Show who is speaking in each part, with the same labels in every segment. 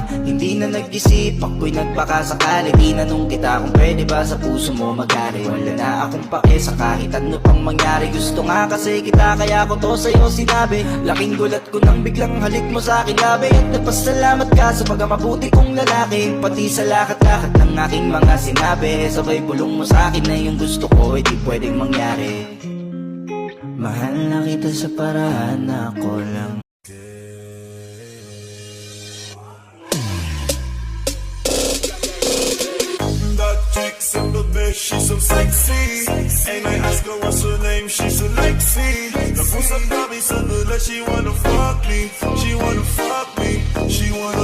Speaker 1: Hindi na nag-isip, ako'y nagpakasakali. Tinanong kita kung pwede ba sa puso mo mag-ari. Wala na akong pake sa kahit ano pang mangyari. Gusto nga kasi kita kaya ko to sa'yo sinabi. Laking gulat ko nang biglang halik mo sa akin labi. At nagpasalamat ka sa pagkamabuti kong lalaki. Pati sa lahat-lahat ng aking mga sinabi. Sabay bulong mo sa akin na yung gusto ko ay di pwedeng mangyari. Mahal na kita sa paraan na ako lang.
Speaker 2: That chick's in the bed, she's so sexy. And I ask her what's her name, she's Alexi. Nag-usap kami sa dula, she wanna fuck me. She wanna fuck me. She wanna.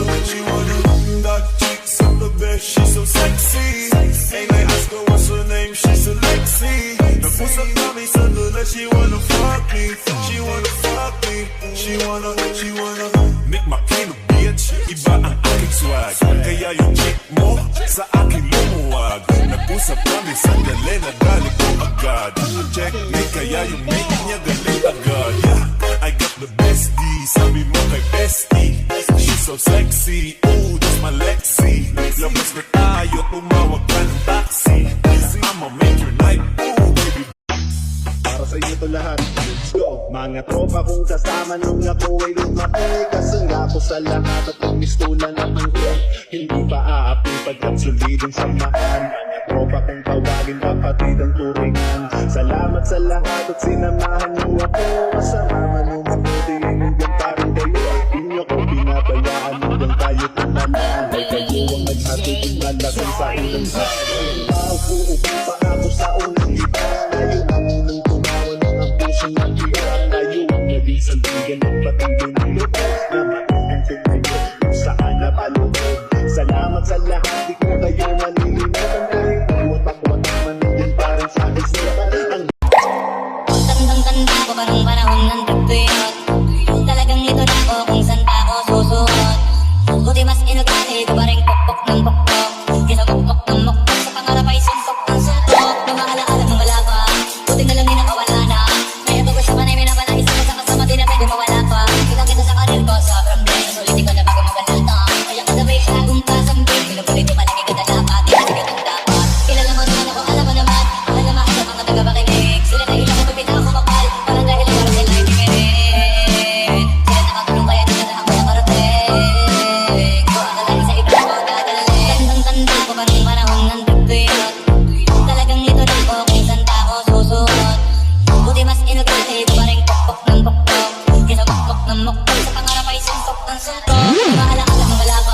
Speaker 2: That chick's in the bed, she's so sexy. And I ask her what's her name, she's Alexi. Nag-usap kami sa dula, she wanna fuck me. She wanna fuck me. She wanna. Nick Makino, bitch. Iba ang aking swag. Kaya yung chick mo sa akin lumuwag. Nag-usap kami sandali na dali ko agad. Checkmate kaya yung mate niya galing agad. Yeah, I got the bestie. Sabi mo kay bestie, she's so sexy. Ooh, that's my Lexi. Labas na tayo, tumawag ka ng taxi. I'ma make your night, ooh baby.
Speaker 3: Para sa inyo to lahat, let's go. Mga tropa kong kasama nung ako ay lumaki. Kasangga ko sa lahat at nagmistulan naman ko. Hindi pa aapi pagkat solidong samahan. Tropa kong tawagin kapatid ang turingan. Salamat sa lahat at sinamahan niyo ako. Kasama man yung mabuti hanggang parang kayo. Di niyo ko pinabayaan hanggang tayo tumalaan. Ay kayo ang naghatid ng lalaking sa ilang sa uupo pa ako sa unang iba. Kayo ang unang tumawa ng ang puso na tiya. Kayo ang naging sandigan ng patuloy ng loob. Na matintin kayo kung saan napaloob. Salamat sa lahat, di ko kayo manilimutan. Kayo bawat ako at manindin parang sa isipan.
Speaker 4: Tandang-tanda ko pa nung panahon ng tagtuyot. Talagang ito na ako kung saan pa ako susuot. Buti mas inag